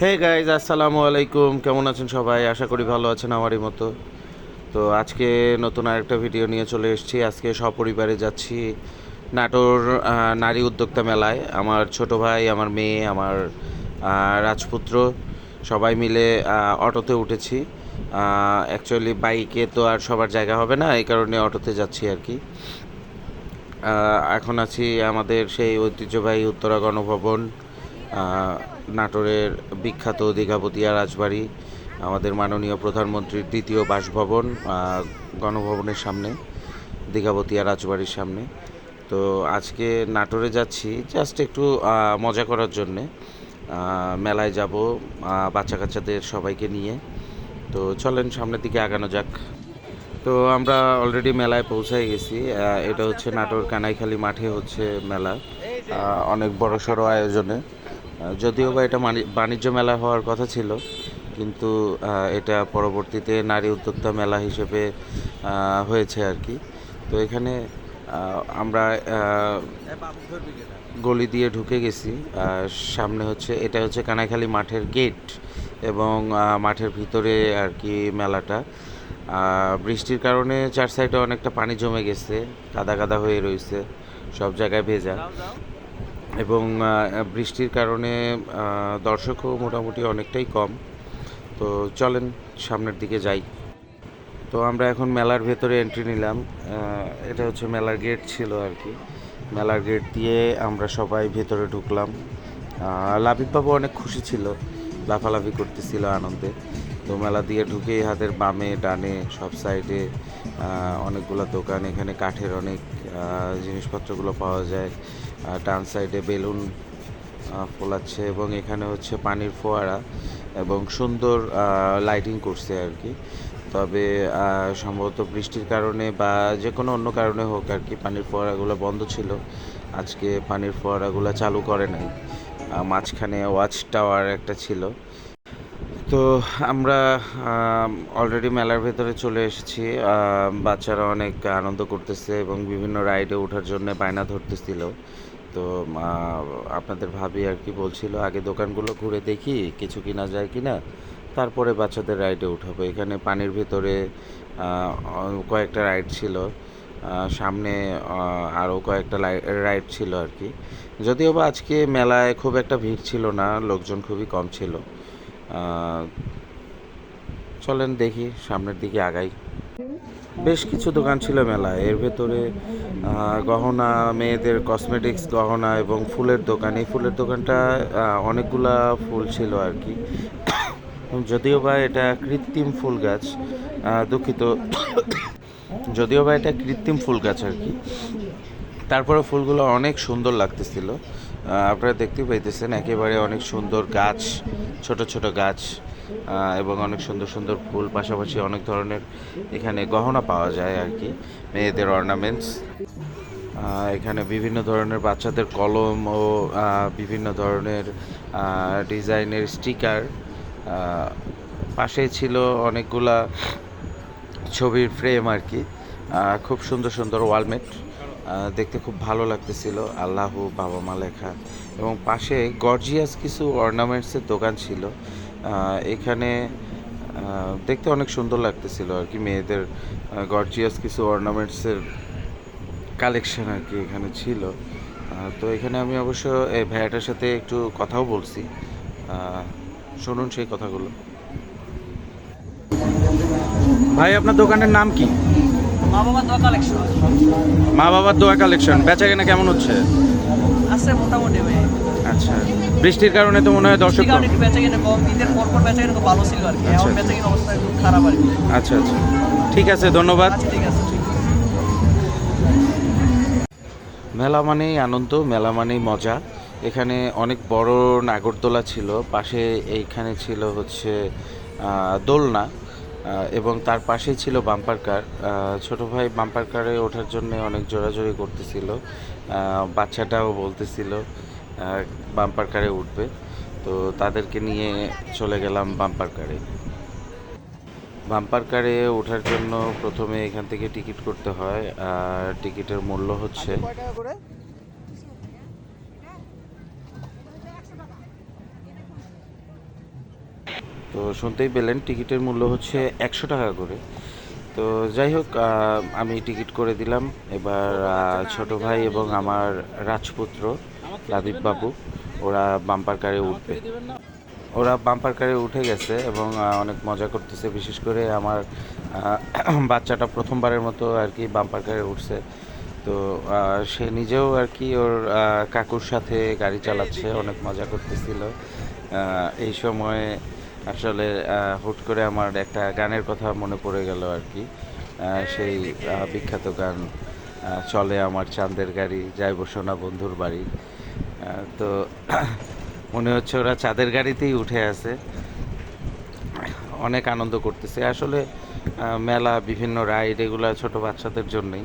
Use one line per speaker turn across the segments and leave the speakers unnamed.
Hey guys, আসসালামু আলাইকুম। কেমন আছেন সবাই? আশা করি ভালো আছেন আমারই মতো। তো আজকে নতুন আরেকটা ভিডিও নিয়ে চলে এসেছি। আজকে সপরিবারে যাচ্ছি নাটোর নারী উদ্যোক্তা মেলায়। আমার ছোট ভাই, আমার মেয়ে, আমার রাজপুত্র সবাই মিলে অটোতে উঠেছি। অ্যাকচুয়ালি বাইকে তো আর সবার জায়গা হবে না, এই কারণে অটোতে যাচ্ছি আর কি। এখন আছি আমাদের সেই ঐতিহ্যবাহী উত্তরা গণভবন, নাটোরের বিখ্যাত দীঘাপতিয়া রাজবাড়ি, আমাদের মাননীয় প্রধানমন্ত্রীর দ্বিতীয় বাসভবন, গণভবনের সামনে, দীঘাপতিয়া রাজবাড়ির সামনে। তো আজকে নাটোরে যাচ্ছি জাস্ট একটু মজা করার জন্যে। মেলায় যাব বাচ্চা কাচ্চাদের সবাইকে নিয়ে। তো চলেন সামনের দিকে আগানো যাক। তো আমরা অলরেডি মেলায় পৌঁছাই গেছি। এটা হচ্ছে নাটোর কানাইখালী মাঠে হচ্ছে মেলা, অনেক বড় সড়ো আয়োজনে। যদিও বা এটা বাণিজ্য মেলা হওয়ার কথা ছিল, কিন্তু এটা পরবর্তীতে নারী উদ্যোক্তা মেলা হিসেবে হয়েছে আর কি। তো এখানে আমরা গলি দিয়ে ঢুকে গেছি। সামনে হচ্ছে, এটা হচ্ছে কানাইখালী মাঠের গেট, এবং মাঠের ভিতরে আর কি মেলাটা। বৃষ্টির কারণে চার সাইডে অনেকটা পানি জমে গেছে, কাদা কাদা হয়ে রয়েছে, সব জায়গায় ভেজা। এবং বৃষ্টির কারণে দর্শকও মোটামুটি অনেকটাই কম। তো চলেন সামনের দিকে যাই। তো আমরা এখন মেলার ভেতরে এন্ট্রি নিলাম। এটা হচ্ছে মেলার গেট ছিল আর কি। মেলার গেট দিয়ে আমরা সবাই ভেতরে ঢুকলাম। লাবিব বাবু অনেক খুশি ছিল, লাফালাফি করতেছিল আনন্দে। তো মেলা দিয়ে ঢুকেই হাতের বামে ডানে সব সাইডে অনেকগুলো দোকান, এখানে কাঠের অনেক জিনিসপত্রগুলো পাওয়া যায়। ডান সাইডে বেলুন ফোলাচ্ছে, এবং এখানে হচ্ছে পানির ফোয়ারা, এবং সুন্দর লাইটিং করছে আর কি। তবে সম্ভবত বৃষ্টির কারণে বা যে কোনো অন্য কারণে হোক আর কি, পানির ফোয়ারাগুলো বন্ধ ছিল। আজকে পানির ফোয়ারাগুলো চালু করে নাই। মাঝখানে ওয়াচ টাওয়ার একটা ছিল। তো আমরা অলরেডি মেলার ভেতরে চলে এসেছি। বাচ্চারা অনেক আনন্দ করতেছে এবং বিভিন্ন রাইডে ওঠার জন্য বায়না ধরতেছিল। তো আপনাদের ভাবি আর কি বলছিল, আগে দোকানগুলো ঘুরে দেখি কিছু কিনা যায় কিনা, তারপরে বাচ্চাদের রাইডে উঠাবো। এখানে পানির ভেতরে কয়েকটা রাইড ছিল, সামনে আরও কয়েকটা রাইড ছিল আর কি। যদিও বা আজকে মেলায় খুব একটা ভিড় ছিল না, লোকজন খুবই কম ছিল। চলেন দেখি সামনের দিকে আগাই। বেশ কিছু দোকান ছিল মেলায়, এর ভেতরে গহনা, মেয়েদের কসমেটিক্স গহনা এবং ফুলের দোকান। এই ফুলের দোকানটা অনেকগুলা ফুল ছিল আর কি। যদিও বা এটা কৃত্রিম ফুল গাছ, দুঃখিত, যদিও বা এটা কৃত্রিম ফুল গাছ আর কি, তারপরে ফুলগুলো অনেক সুন্দর লাগতেছিল। আপনারা দেখতে পাইতেছেন একেবারে অনেক সুন্দর গাছ, ছোট ছোট গাছ, এবং অনেক সুন্দর সুন্দর ফুল, পাশাপাশি অনেক ধরনের এখানে গহনা পাওয়া যায় আর কি, মেয়েদের অর্নামেন্টস। এখানে বিভিন্ন ধরনের বাচ্চাদের কলম ও বিভিন্ন ধরনের ডিজাইনের স্টিকার। পাশেই ছিল অনেকগুলা ছবির ফ্রেম আর কি, খুব সুন্দর সুন্দর ওয়ালমেট, দেখতে খুব ভালো লাগতেছিল, আল্লাহ বাবা মা লেখা। এবং পাশে গর্জিয়াস কিছু অর্নামেন্টসের দোকান ছিল। এখানে দেখতে অনেক সুন্দর লাগতেছিল আর কি, মেয়েদের গর্জিয়াস কিছু অর্নামেন্টসের কালেকশন আর কি এখানে ছিল। তো এখানে আমি অবশ্য এই ভাইয়াটার সাথে একটু কথাও বলছি, শুনুন সেই কথাগুলো। ভাই, আপনার দোকানের নাম কি?
মা বাবার দোয়া কালেকশন
মা বাবার দোয়া কালেকশন। বেচা কেনা কেমন হচ্ছে?
আছে মোটামুটি ভাই।
আচ্ছা, বৃষ্টির কারণে তো মনে হয় দর্শক
কারণে একটু বেচা কিনা কম, ঈদের পর বেচা কিনা খুব ভালো ছিল আর কি।
আচ্ছা,
এখন বেচা কিনা অবস্থা একটু খারাপ আর কি।
আচ্ছা আচ্ছা, ঠিক আছে, ধন্যবাদ।
আচ্ছা, ঠিক আছে।
মেলা মানেই আনন্দ, মেলা মানেই মজা। এখানে অনেক বড় নাগরদোলা ছিল, পাশে এইখানে ছিল হচ্ছে দোলনা, এবং তার পাশেই ছিল বাম্পার কার। ছোটো ভাই বাম্পার কারে ওঠার জন্য অনেক জোরাজোরি করতেছিল, বাচ্চাটাও বলতেছিল বাম্পার কারে উঠবে। তো তাদেরকে নিয়ে চলে গেলাম বাম্পার কারে। বাম্পার কারে ওঠার জন্য প্রথমে এখান থেকে টিকিট করতে হয়, আর টিকিটের মূল্য হচ্ছে তো শুনতেই পেলেন টিকিটের মূল্য হচ্ছে 100 টাকা করে। তো যাই হোক, আমি টিকিট করে দিলাম। এবার ছোট ভাই এবং আমার রাজপুত্র লাবিব বাবু ওরা বাম্পার কারে উঠবে। ওরা বাম্পার কারে উঠে গেছে এবং অনেক মজা করতেছে। বিশেষ করে আমার বাচ্চাটা প্রথমবারের মতো আর কি বাম্পার কারে উঠছে। তো সে নিজেও আর কি ওর কাকুর সাথে গাড়ি চালাচ্ছে, অনেক মজা করতেছিল। এই সময়ে আসলে হুট করে আমার একটা গানের কথা মনে পড়ে গেল আর কি। সেই বিখ্যাত গান, চলে আমার চাঁদের গাড়ি, যাইব সোনা বন্ধুর বাড়ি। তো মনে হচ্ছে ওরা চাঁদের গাড়িতেই উঠে আছে, অনেক আনন্দ করতেছে। আসলে মেলা, বিভিন্ন রাইড, এগুলা ছোট বাচ্চাদের জন্যই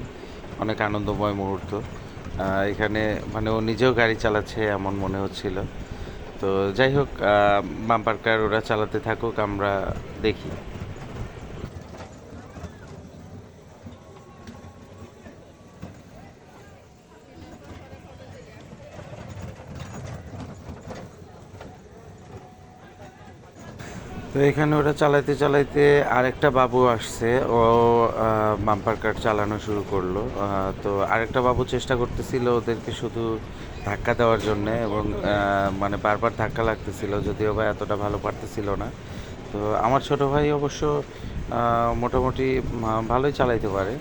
অনেক আনন্দময় মুহূর্ত। এখানে মানে ও নিজেও গাড়ি চালাচ্ছে এমন মনে হচ্ছিল। তো যাই হোক, বাম্পার কার ওরা চালাতে থাকুক, আমরা দেখি। তো এখানে ওরা চালাইতে চালাইতে আরেকটা বাবু আসছে, ও বাম্পার কার চালানো শুরু করলো। তো আরেকটা বাবু চেষ্টা করতেছিল ওদেরকে শুধু ধাক্কা দেওয়ার জন্য, এবং মানে বারবার ধাক্কা লাগতেছিল, যদিও বা এতটা ভালো পারতেছিল না। তো আমার ছোট ভাই অবশ্য মোটামুটি ভালোই চালাইতে পারে,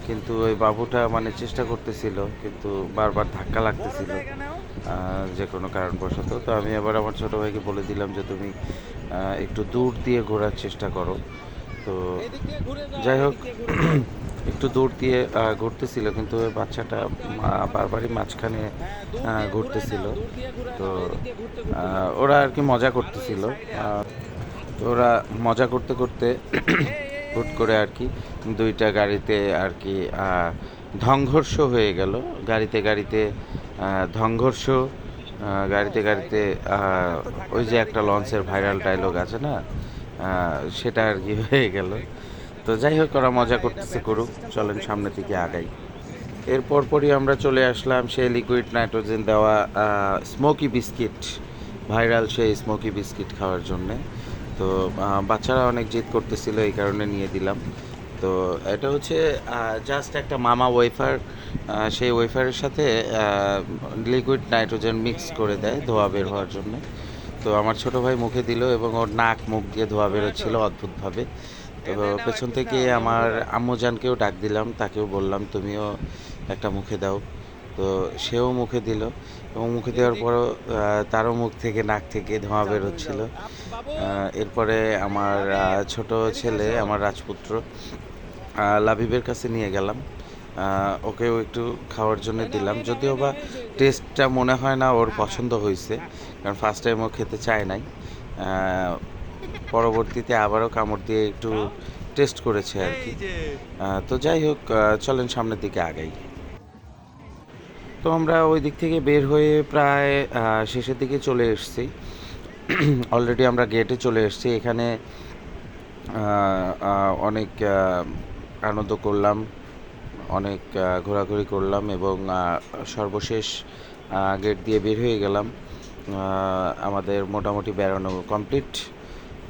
কিন্তু ওই বাবুটা মানে চেষ্টা করতেছিল, কিন্তু বারবার ধাক্কা লাগতেছিল যে কোনো কারণবশত। তো আমি আবার আমার ছোট ভাইকে বলে দিলাম যে তুমি একটু দূর দিয়ে ঘোরার চেষ্টা করো। তো যাই হোক, একটু দূর দিয়ে ঘুরতেছিল, কিন্তু ওই বাচ্চাটা বারবারই মাঝখানে ঘুরতেছিল। তো ওরা আর কি মজা করতেছিল। তো ওরা মজা করতে করতে হুট করে আর কি দুইটা গাড়িতে আর কি সংঘর্ষ হয়ে গেল। গাড়িতে গাড়িতে সংঘর্ষ, গাড়িতে গাড়িতে ওই যে একটা লঞ্চের ভাইরাল ডায়লগ আছে না, সেটা আর কি হয়ে গেল। তো যাই হোক, ওরা মজা করতেছে, করুক, চলেন সামনের দিকে আগাই। এর পরপরই আমরা চলে আসলাম সেই লিকুইড নাইট্রোজেন দেওয়া স্মোকি বিস্কিট, ভাইরাল সেই স্মোকি বিস্কিট খাওয়ার জন্যে। তো বাচ্চারা অনেক জেদ করতেছিল, এই কারণে নিয়ে দিলাম। তো এটা হচ্ছে জাস্ট একটা মামা ওয়েফার, সেই ওয়েফারের সাথে লিকুইড নাইট্রোজেন মিক্স করে দেয় ধোয়া বের হওয়ার জন্য। তো আমার ছোট ভাই মুখে দিল এবং ওর নাক মুখ দিয়ে ধোয়া বেরোচ্ছিল অদ্ভুতভাবে। তো পেছন থেকে আমার আম্মুজানকেও ডাক দিলাম, তাকেও বললাম তুমিও একটা মুখে দাও। তো সেও মুখে দিল, এবং মুখে দেওয়ার পরও তারও মুখ থেকে, নাক থেকে ধোঁয়া বেরোচ্ছিল। এরপরে আমার ছোট ছেলে, আমার রাজপুত্র লাবিবের কাছে নিয়ে গেলাম, ওকেও একটু খাওয়ার জন্য দিলাম। যদিও বা টেস্টটা মনে হয় না ওর পছন্দ হয়েছে, কারণ ফার্স্ট টাইম ও খেতে চায় নাই। পরবর্তীতে আবারও কামড় দিয়ে একটু টেস্ট করেছে আর কি। তো যাই হোক, চলেন সামনের দিকে আগাই। তো আমরা ওই দিক থেকে বের হয়ে প্রায় শেষের দিকে চলে এসেছি। অলরেডি আমরা গেটে চলে এসেছি। এখানে অনেক আনন্দ করলাম, অনেক ঘোরাঘুরি করলাম, এবং সর্বশেষ গেট দিয়ে বের হয়ে গেলাম। আমাদের মোটামুটি বেড়ানো কমপ্লিট।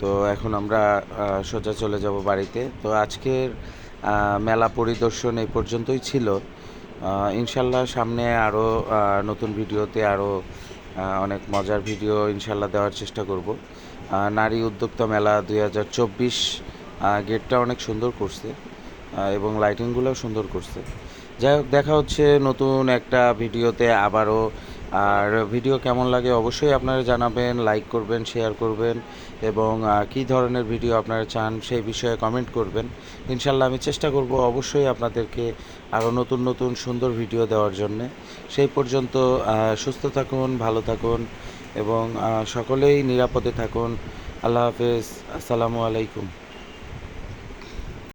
তো এখন আমরা সোজা চলে যাব বাড়িতে। তো আজকের মেলা পরিদর্শন এই পর্যন্তই ছিল। ইনশাল্লাহ সামনে আরও নতুন ভিডিওতে আরও অনেক মজার ভিডিও ইনশাল্লাহ দেওয়ার চেষ্টা করব। নারী উদ্যোক্তা মেলা 2024 গেটটা অনেক সুন্দর করছে, এবং লাইটিংগুলোও সুন্দর করছে। যাই হোক, দেখা হচ্ছে নতুন একটা ভিডিওতে আবারও। আর ভিডিও কেমন লাগে অবশ্যই আপনারা জানাবেন, লাইক করবেন, শেয়ার করবেন, এবং কী ধরনের ভিডিও আপনারা চান সেই বিষয়ে কমেন্ট করবেন। ইনশাল্লাহ আমি চেষ্টা করব অবশ্যই আপনাদেরকে আরও নতুন নতুন সুন্দর ভিডিও দেওয়ার জন্যে। সেই পর্যন্ত সুস্থ থাকুন, ভালো থাকুন, এবং সকলেই নিরাপদে থাকুন। আল্লাহ হাফেজ, আসসালামু আলাইকুম।